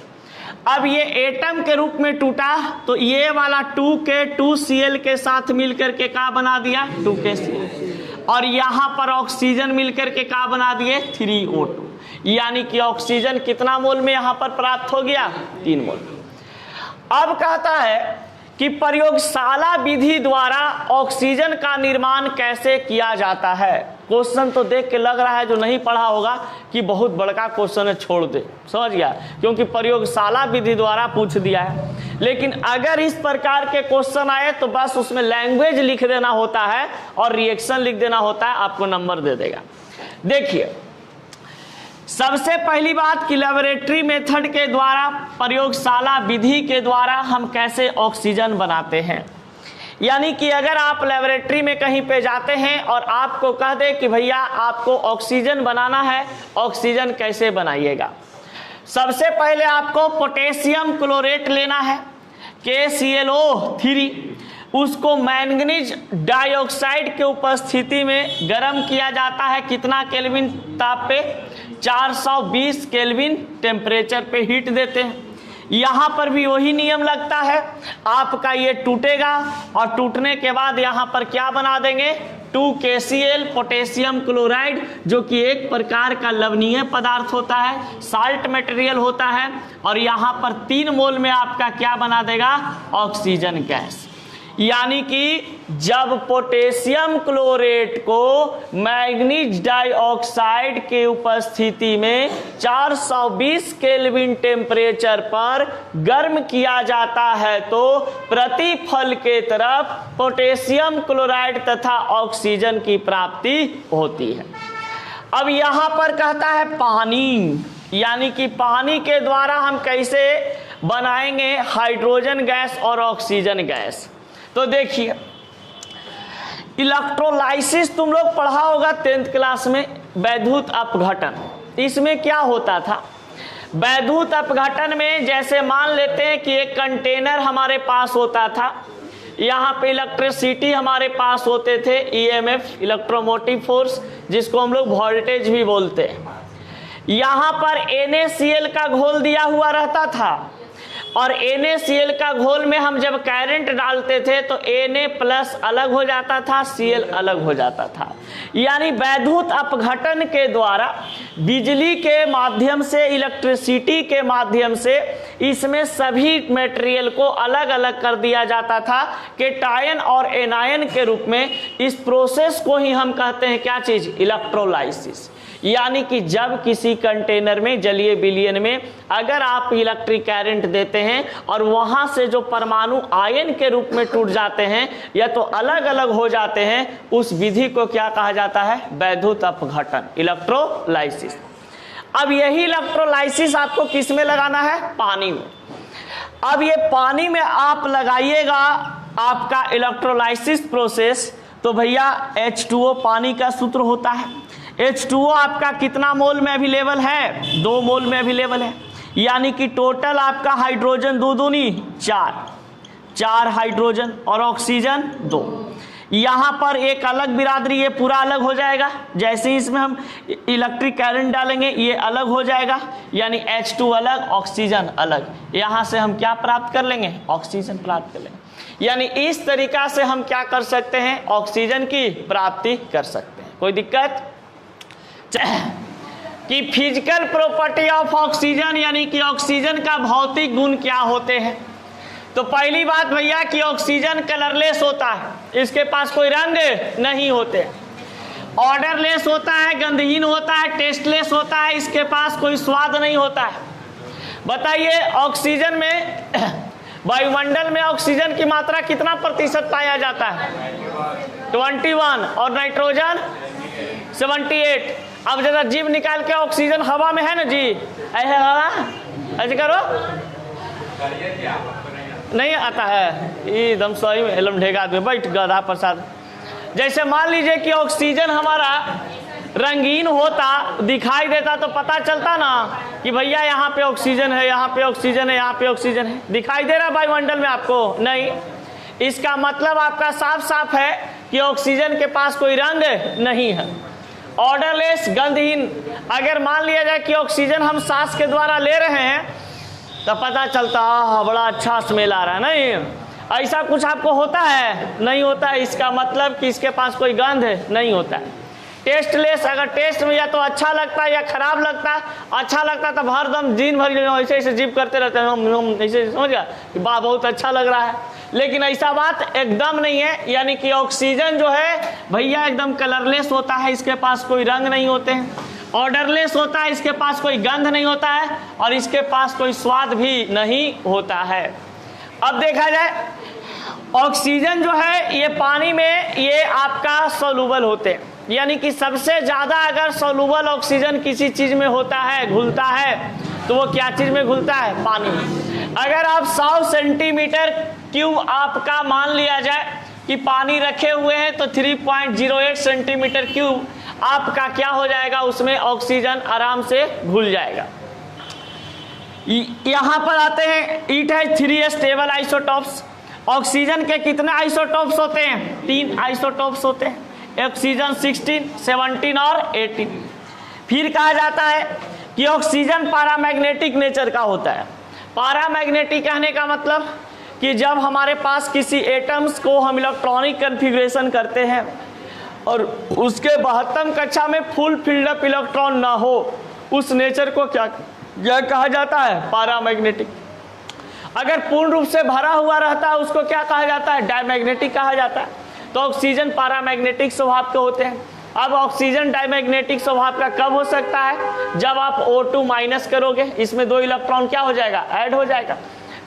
अब ये एटम के रूप में टूटा तो ये वाला 2K2Cl के साथ मिलकर के क्या बना दिया, 2KCl, और यहां पर ऑक्सीजन मिलकर के क्या बना दिए, 3O2, यानी कि ऑक्सीजन कितना मोल में यहां पर प्राप्त हो गया, 3 मोल। अब कहता है कि प्रयोगशाला विधि द्वारा ऑक्सीजन का निर्माण कैसे किया जाता है। क्वेश्चन तो देख के लग रहा है जो नहीं पढ़ा होगा कि बहुत बड़का क्वेश्चन है, छोड़ दे, समझ गया, क्योंकि प्रयोगशाला विधि द्वारा पूछ दिया है। लेकिन अगर इस प्रकार के क्वेश्चन आए तो बस उसमें लैंग्वेज लिख देना होता है और रिएक्शन लिख देना होता है, आपको नंबर दे देगा। देखिए सबसे पहली बात कि लेबोरेटरी मेथड के द्वारा, प्रयोगशाला विधि के द्वारा हम कैसे ऑक्सीजन बनाते हैं। यानी कि अगर आप लेबोरेटरी में कहीं पे जाते हैं और आपको कह दे कि भैया आपको ऑक्सीजन बनाना है, ऑक्सीजन कैसे बनाइएगा। सबसे पहले आपको पोटेशियम क्लोरेट लेना है, KClO3, उसको मैंगनीज डाइऑक्साइड के उपस्थिति में गर्म किया जाता है, कितना केल्विन ताप पे, 420 केल्विन टेम्परेचर पे हीट देते हैं। यहाँ पर भी वही नियम लगता है, आपका ये टूटेगा और टूटने के बाद यहाँ पर क्या बना देंगे, 2KCl पोटेशियम क्लोराइड, जो कि एक प्रकार का लवणीय पदार्थ होता है, साल्ट मटेरियल होता है, और यहाँ पर 3 मोल में आपका क्या बना देगा, ऑक्सीजन गैस। यानी कि जब पोटेशियम क्लोरेट को मैग्नीज डाइऑक्साइड के उपस्थिति में 420 केल्विन टेम्परेचर पर गर्म किया जाता है तो प्रतिफल के तरफ पोटेशियम क्लोराइड तथा ऑक्सीजन की प्राप्ति होती है। अब यहां पर कहता है पानी, यानी कि पानी के द्वारा हम कैसे बनाएंगे हाइड्रोजन गैस और ऑक्सीजन गैस। तो देखिए, इलेक्ट्रोलाइसिस तुम लोग पढ़ा होगा 10th क्लास में, वैद्युत अपघटन। इसमें क्या होता था, वैद्युत अपघटन में जैसे मान लेते हैं कि एक कंटेनर हमारे पास होता था, यहाँ पे इलेक्ट्रिसिटी हमारे पास होते थे, ईएमएफ इलेक्ट्रोमोटिव फोर्स, जिसको हम लोग वोल्टेज भी बोलते हैं। यहाँ पर NaCl का घोल दिया हुआ रहता था और NaCl का घोल में हम जब करंट डालते थे तो Na प्लस अलग हो जाता था, Cl अलग हो जाता था। यानी वैद्युत अपघटन के द्वारा बिजली के माध्यम से, इलेक्ट्रिसिटी के माध्यम से इसमें सभी मटेरियल को अलग अलग कर दिया जाता था कैटायन और एनायन के रूप में। इस प्रोसेस को ही हम कहते हैं क्या चीज, इलेक्ट्रोलाइसिस। यानी कि जब किसी कंटेनर में, जलीय विलयन में अगर आप इलेक्ट्रिक करंट देते हैं और वहां से जो परमाणु आयन के रूप में टूट जाते हैं या तो अलग अलग हो जाते हैं, उस विधि को क्या कहा जाता है, वैद्युत अपघटन, इलेक्ट्रोलाइसिस। अब यही इलेक्ट्रोलाइसिस आपको किस में लगाना है, पानी में। अब ये पानी में आप लगाइएगा आपका इलेक्ट्रोलाइसिस प्रोसेस, तो भैया H2O पानी का सूत्र होता है। H2O आपका कितना मोल में अवेलेबल है, 2 मोल में अवेलेबल है। यानी कि टोटल आपका हाइड्रोजन 2 दूनी 4 हाइड्रोजन और ऑक्सीजन 2। यहाँ पर एक अलग बिरादरी, ये पूरा अलग हो जाएगा। जैसे ही इसमें हम इलेक्ट्रिक करंट डालेंगे ये अलग हो जाएगा, यानी H2 अलग, ऑक्सीजन अलग। यहाँ से हम क्या प्राप्त कर लेंगे, ऑक्सीजन प्राप्त कर लेंगे। यानी इस तरीका से हम क्या कर सकते हैं, ऑक्सीजन की प्राप्ति कर सकते हैं। कोई दिक्कत कि फिजिकल प्रॉपर्टी ऑफ ऑक्सीजन, यानी कि ऑक्सीजन का भौतिक गुण क्या होते हैं। तो पहली बात भैया कि ऑक्सीजन कलरलेस होता है, इसके पास कोई रंग नहीं होते। ऑर्डरलेस होता है, गंधहीन होता है, टेस्टलेस होता है, इसके पास कोई स्वाद नहीं होता है। बताइए ऑक्सीजन में, वायुमंडल में ऑक्सीजन की मात्रा कितना प्रतिशत पाया जाता है, 21, और नाइट्रोजन 78। अब जरा जीभ निकाल के ऑक्सीजन हवा में है ना जी, ऐसे हवा ऐसे करो, नहीं आता है, एकदम सही में एलम ढेगा आदमी बैठ गधा प्रसाद। जैसे मान लीजिए कि ऑक्सीजन हमारा रंगीन होता, दिखाई देता, तो पता चलता ना कि भैया यहाँ पे ऑक्सीजन है, यहाँ पे ऑक्सीजन है, यहाँ पे ऑक्सीजन है। दिखाई दे रहा है वायुमंडल में आपको, नहीं। इसका मतलब आपका साफ साफ है कि ऑक्सीजन के पास कोई रंग नहीं है। ऑर्डरलेस, गंधहीन। अगर मान लिया जाए कि ऑक्सीजन हम सांस के द्वारा ले रहे हैं तो पता चलता बड़ा अच्छा स्मेल आ रहा है, नहीं। ऐसा कुछ आपको होता है, नहीं होता है। इसका मतलब कि इसके पास कोई गंध नहीं होता है। टेस्टलेस, अगर टेस्ट में या तो अच्छा लगता है या खराब लगता है। अच्छा लगता तब हरदम दिन भर ऐसे ऐसे जीभ करते रहते हैं, ऐसे समझ गया कि वाह बहुत अच्छा लग रहा है। लेकिन ऐसा बात एकदम नहीं है। यानी कि ऑक्सीजन जो है भैया एकदम कलरलेस होता है, इसके पास कोई रंग नहीं होते हैं। ऑर्डरलेस होता है, इसके पास कोई गंध नहीं होता है और इसके पास कोई स्वाद भी नहीं होता है। अब देखा जाए ऑक्सीजन जो है ये पानी में ये आपका सोलूबल होते हैं। यानी कि सबसे ज़्यादा अगर सोलूबल ऑक्सीजन किसी चीज़ में होता है, घुलता है, तो वो क्या चीज़ में घुलता है, पानी में। अगर आप 100 सेंटीमीटर क्यूब आपका मान लिया जाए कि पानी रखे हुए हैं तो 3.08 सेंटीमीटर क्यूब आपका क्या हो जाएगा, उसमें ऑक्सीजन आराम से घुल जाएगा। यहाँ पर आते हैं, ईट है 3 स्टेबल आइसोटॉप्स। ऑक्सीजन के कितने आइसोटॉप्स होते हैं, 3 आइसोटॉप्स होते हैं, ऑक्सीजन 16, 17 और 18। फिर कहा जाता है कि ऑक्सीजन पैरामैग्नेटिक नेचर का होता है। पैरामैग्नेटिक कहने का मतलब कि जब हमारे पास किसी एटम्स को हम इलेक्ट्रॉनिक कन्फिग्रेशन करते हैं और उसके 72 कक्षा में फुल फिल्डअप इलेक्ट्रॉन ना हो, उस नेचर को क्या कहा जाता है, पैरामैग्नेटिक। अगर पूर्ण रूप से भरा हुआ रहता है उसको क्या कहा जाता है, डायमैग्नेटिक कहा जाता है। तो ऑक्सीजन पैरामैग्नेटिक स्वभाव के होते हैं। अब ऑक्सीजन डायमैग्नेटिक स्वभाव का कब हो सकता है? जब आप O2 माइनस करोगे, इसमें 2 इलेक्ट्रॉन क्या हो जाएगा? ऐड हो जाएगा।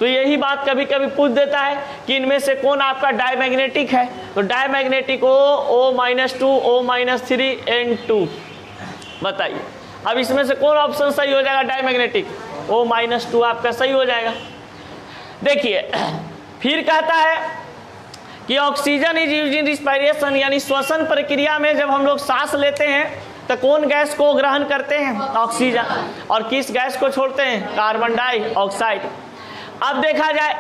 तो यही बात कभी कभी पूछ देता है कि इनमें से कौन आपका डायमैग्नेटिक है, तो डायमैग्नेटिक O-2 O-3 N2 बताइए। अब इसमें से कौन ऑप्शन सही हो जाएगा? डायमैग्नेटिक O-2 आपका सही हो जाएगा। देखिए फिर कहता है कि oxygen is used in respiration, यानी श्वसन प्रक्रिया में जब हम लोग सांस लेते हैं तो कौन गैस को ग्रहण करते हैं? ऑक्सीजन। और किस गैस को छोड़ते हैं? Carbon dioxide. अब देखा जाए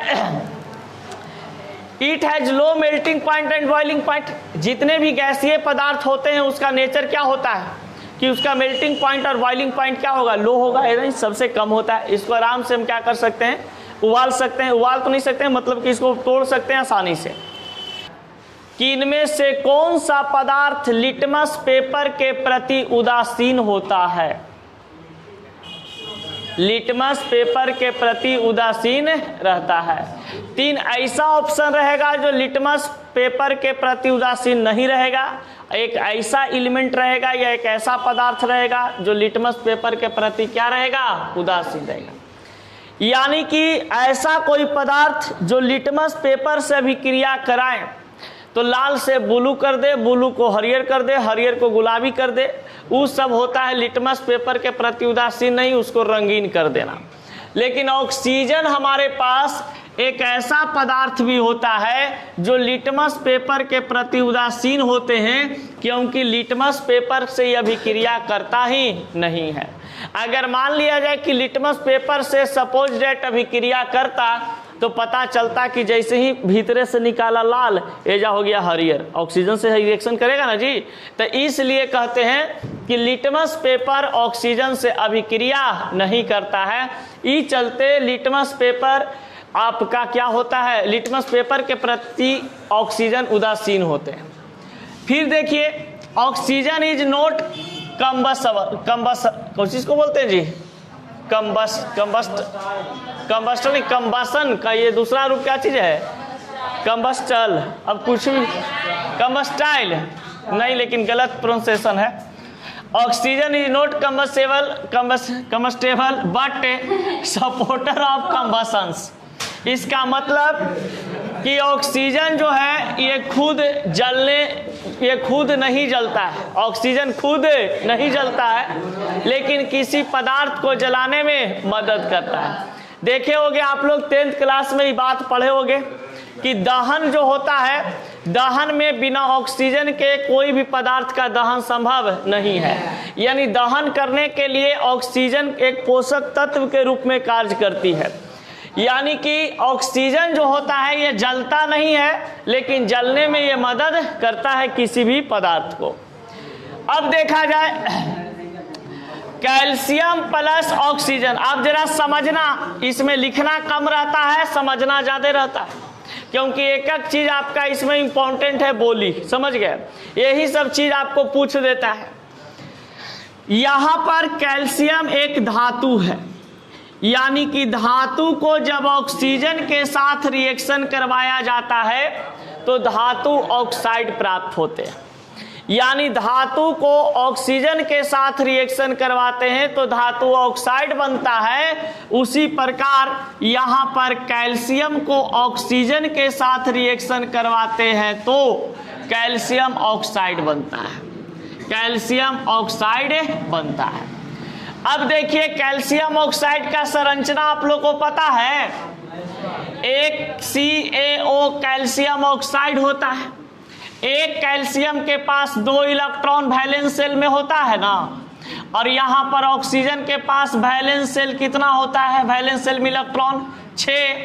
it has low melting point and boiling point. जितने भी गैसीय पदार्थ होते हैं उसका नेचर क्या होता है कि उसका मेल्टिंग पॉइंट और बॉइलिंग पॉइंट क्या होगा? लो होगा, यानी सबसे कम होता है। इसको आराम से हम क्या कर सकते हैं? उबाल सकते हैं। उबाल तो नहीं सकते हैं, मतलब कि इसको तोड़ सकते हैं आसानी से। कि इनमें से कौन सा पदार्थ लिटमस पेपर के प्रति उदासीन होता है? लिटमस पेपर के प्रति उदासीन रहता है। 3 ऐसा ऑप्शन रहेगा जो लिटमस पेपर के प्रति उदासीन नहीं रहेगा, एक ऐसा एलिमेंट रहेगा या एक ऐसा पदार्थ रहेगा जो लिटमस पेपर के प्रति क्या रहेगा? उदासीन रहेगा। यानी कि ऐसा कोई पदार्थ जो लिटमस पेपर से अभिक्रिया कराए तो लाल से ब्लू कर दे, ब्लू को हरियर कर दे, हरियर को गुलाबी कर दे, वो सब होता है लिटमस पेपर के प्रति उदासीन नहीं, उसको रंगीन कर देना। लेकिन ऑक्सीजन हमारे पास एक ऐसा पदार्थ भी होता है जो लिटमस पेपर के प्रति उदासीन होते हैं, क्योंकि लिटमस पेपर से यह अभिक्रिया करता ही नहीं है। अगर मान लिया जाए कि लिटमस पेपर से सपोज डेट अभिक्रिया करता तो पता चलता कि जैसे ही भीतरे से निकाला लाल, एजा हो गया हरियर, ऑक्सीजन से रिएक्शन करेगा ना जी। तो इसलिए कहते हैं कि लिटमस पेपर ऑक्सीजन से अभिक्रिया नहीं करता है। इस चलते लिटमस पेपर आपका क्या होता है? लिटमस पेपर के प्रति ऑक्सीजन उदासीन होते हैं। फिर देखिए ऑक्सीजन इज नॉट कोशिश को बोलते हैं जी कंबस्टन का ये दूसरा रूप क्या चीज है? कंबस्टल। अब कुछ भी कंबस्टाइल नहीं, लेकिन गलत प्रोनाउंसिएशन है। Oxygen is not combustible but supporter of combustions. इसका मतलब कि ऑक्सीजन जो है ये खुद नहीं जलता है, ऑक्सीजन खुद नहीं जलता है, लेकिन किसी पदार्थ को जलाने में मदद करता है। देखे होंगे आप लोग 10th क्लास में ये बात पढ़े होंगे कि दहन जो होता है, दहन में बिना ऑक्सीजन के कोई भी पदार्थ का दहन संभव नहीं है। यानी दहन करने के लिए ऑक्सीजन एक पोषक तत्व के रूप में कार्य करती है। यानी कि ऑक्सीजन जो होता है ये जलता नहीं है, लेकिन जलने में ये मदद करता है किसी भी पदार्थ को। अब देखा जाए कैल्शियम प्लस ऑक्सीजन। अब जरा समझना, इसमें लिखना कम रहता है, समझना ज्यादा रहता है, क्योंकि एक एक चीज आपका इसमें इंपॉर्टेंट है। बोली समझ गए? यही सब चीज आपको पूछ देता है। यहां पर कैल्शियम एक धातु है, यानी कि धातु को जब ऑक्सीजन के साथ रिएक्शन करवाया जाता है तो धातु ऑक्साइड प्राप्त होते हैं। यानी धातु को ऑक्सीजन के साथ रिएक्शन करवाते हैं तो धातु ऑक्साइड बनता है। उसी प्रकार यहाँ पर कैल्शियम को ऑक्सीजन के साथ रिएक्शन करवाते हैं तो कैल्शियम ऑक्साइड बनता है, कैल्शियम ऑक्साइड बनता है। अब देखिए कैल्शियम ऑक्साइड का संरचना आप लोग को पता है, एक CaO कैल्शियम ऑक्साइड होता है। एक कैल्शियम के पास 2 इलेक्ट्रॉन वैलेंस शेल में होता है ना, और यहाँ पर ऑक्सीजन के पास वैलेंस शेल कितना होता है? वैलेंस शेल में इलेक्ट्रॉन 6।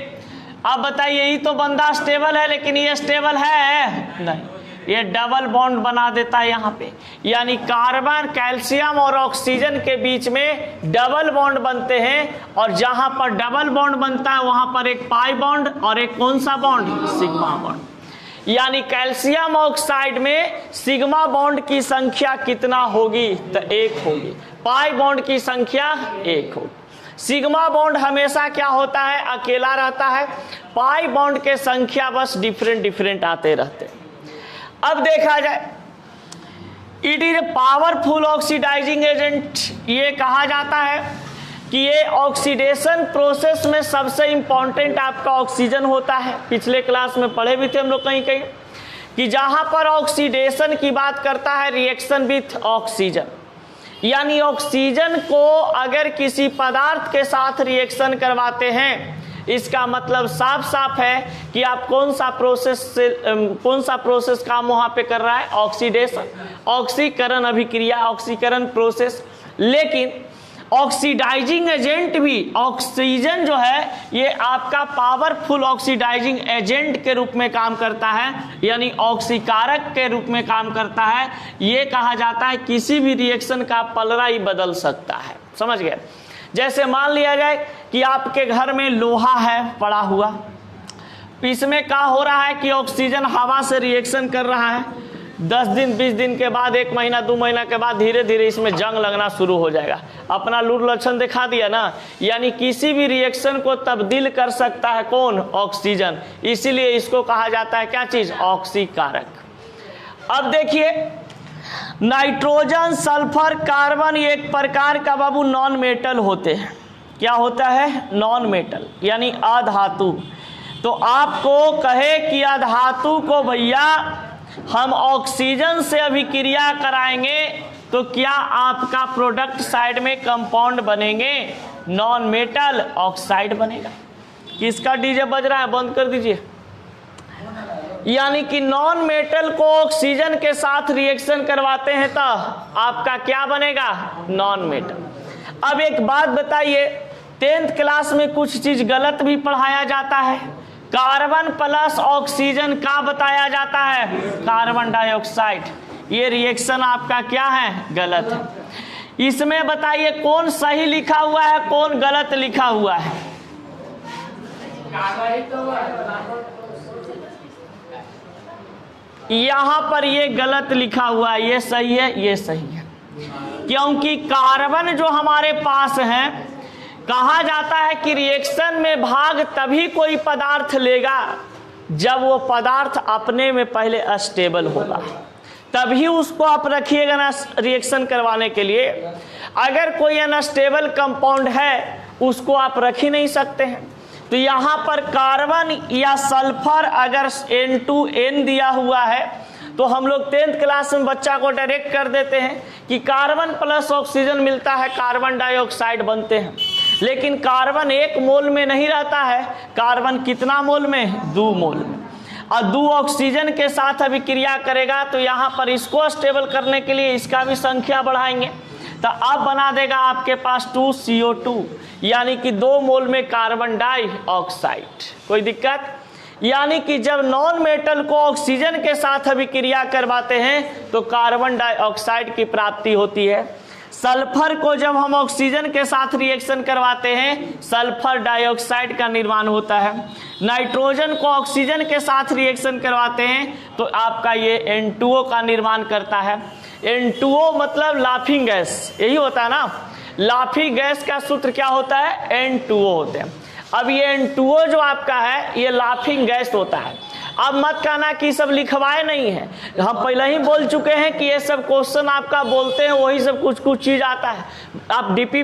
अब बताइए, ये तो बंदा स्टेबल है, लेकिन ये स्टेबल है नहीं, ये डबल बॉन्ड बना देता है यहाँ पे। यानी कार्बन, कैल्शियम और ऑक्सीजन के बीच में डबल बॉन्ड बनते हैं, और जहां पर डबल बॉन्ड बनता है वहां पर एक पाई बॉन्ड और एक कौन सा बॉन्ड? Sigma bond. यानी कैल्शियम ऑक्साइड में सिग्मा बॉन्ड की संख्या कितना होगी? तो 1 होगी। पाई बॉन्ड की संख्या 1 होगी। सिग्मा बॉन्ड हमेशा क्या होता है? अकेला रहता है। पाई बॉन्ड के संख्या बस डिफरेंट आते रहते हैं। अब देखा जाए, it is a powerful oxidising agent. ये कहा जाता है कि ये ऑक्सीडेशन प्रोसेस में सबसे इंपॉर्टेंट आपका ऑक्सीजन होता है। पिछले क्लास में पढ़े भी थे हम लोग कहीं कहीं कि जहां पर ऑक्सीडेशन की बात करता है रिएक्शन विथ ऑक्सीजन, यानी ऑक्सीजन को अगर किसी पदार्थ के साथ रिएक्शन करवाते हैं, इसका मतलब साफ साफ है कि आप कौन सा प्रोसेस काम वहां पे कर रहा है, ऑक्सीडेशन, ऑक्सीकरण अभिक्रिया, ऑक्सीकरण प्रोसेस। लेकिन ऑक्सीडाइजिंग एजेंट भी, ऑक्सीजन जो है ये आपका पावरफुल ऑक्सीडाइजिंग एजेंट के रूप में काम करता है, यानी ऑक्सीकारक के रूप में काम करता है। ये कहा जाता है किसी भी रिएक्शन का पलड़ा ही बदल सकता है। समझ गए? जैसे मान लिया जाए कि आपके घर में लोहा है पड़ा हुआ, इसमें क्या हो रहा है कि ऑक्सीजन हवा से रिएक्शन कर रहा है। 10 दिन 20 दिन के बाद, 1 महीना 2 महीना के बाद धीरे धीरे इसमें जंग लगना शुरू हो जाएगा। अपना लूर लक्षण दिखा दिया ना, यानी किसी भी रिएक्शन को तब्दील कर सकता है कौन, ऑक्सीजन। इसीलिए इसको कहा जाता है क्या चीज, ऑक्सीकारक। अब देखिए, नाइट्रोजन, सल्फर, कार्बन ये एक प्रकार का बाबू नॉन मेटल होते हैं। क्या होता है, नॉन मेटल, यानी अधातु। तो आपको कहे कि अधातु को भैया हम ऑक्सीजन से अभिक्रिया कराएंगे तो क्या आपका प्रोडक्ट साइड में कंपाउंड बनेंगे, नॉन मेटल ऑक्साइड बनेगा। किसका डीजे बज रहा है, बंद कर दीजिए। यानी कि नॉन मेटल को ऑक्सीजन के साथ रिएक्शन करवाते हैं तो आपका क्या बनेगा, नॉन मेटल। अब एक बात बताइए, 10th क्लास में कुछ चीज गलत भी पढ़ाया जाता है। कार्बन प्लस ऑक्सीजन का बताया जाता है, कार्बन डाइऑक्साइड। ये रिएक्शन आपका क्या है, गलत है। इसमें बताइए कौन सही लिखा हुआ है, कौन गलत लिखा हुआ है। यहां पर ये गलत लिखा हुआ है, ये सही है, ये सही है। क्योंकि कार्बन जो हमारे पास है, कहा जाता है कि रिएक्शन में भाग तभी कोई पदार्थ लेगा जब वो पदार्थ अपने में पहले अस्टेबल होगा, तभी उसको आप रखिएगा ना रिएक्शन करवाने के लिए। अगर कोई अनस्टेबल कंपाउंड है उसको आप रख ही नहीं सकते हैं। तो यहाँ पर कार्बन या सल्फर अगर N2N दिया हुआ है तो हम लोग 10th क्लास में बच्चा को डायरेक्ट कर देते हैं कि कार्बन प्लस ऑक्सीजन मिलता है, कार्बन डाइऑक्साइड बनते हैं। लेकिन कार्बन 1 मोल में नहीं रहता है, कार्बन कितना मोल में, 2 मोल में। और 2 ऑक्सीजन के साथ अभिक्रिया करेगा तो यहाँ पर इसको स्टेबल करने के लिए इसका भी संख्या बढ़ाएंगे, तो अब बना देगा आपके पास 2CO2, यानी कि 2 मोल में कार्बन डाइऑक्साइड। कोई दिक्कत? यानी कि जब नॉन मेटल को ऑक्सीजन के साथ अभिक्रिया करवाते हैं तो कार्बन डाइऑक्साइड की प्राप्ति होती है। सल्फर को जब हम ऑक्सीजन के साथ रिएक्शन करवाते हैं सल्फर डाइऑक्साइड का निर्माण होता है। नाइट्रोजन को ऑक्सीजन के साथ रिएक्शन करवाते हैं तो आपका ये N2O का निर्माण करता है। N2O मतलब लाफिंग गैस, यही होता है ना। लाफिंग गैस का सूत्र क्या होता है, N2O होते हैं। अब ये N2O जो आपका है ये लाफिंग गैस होता है। अब मत कहना कि सब लिखवाए नहीं है, हम पहले ही बोल चुके हैं कि ये सब क्वेश्चन आपका बोलते हैं वही सब कुछ कुछ चीज आता है। आप डीपी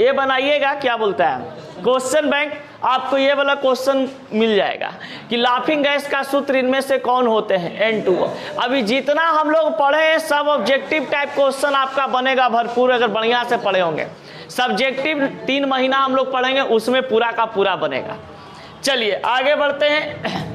ये बनाइएगा, क्या बोलता है, क्वेश्चन बैंक, आपको ये वाला क्वेश्चन मिल जाएगा कि लाफिंग गैस का सूत्र इनमें से कौन होते हैं, N2O। अभी जितना हम लोग पढ़े हैं सब ऑब्जेक्टिव टाइप क्वेश्चन आपका बनेगा भरपूर, अगर बढ़िया से पढ़े होंगे। सब्जेक्टिव 3 महीना हम लोग पढ़ेंगे, उसमें पूरा का पूरा बनेगा। चलिए आगे बढ़ते हैं।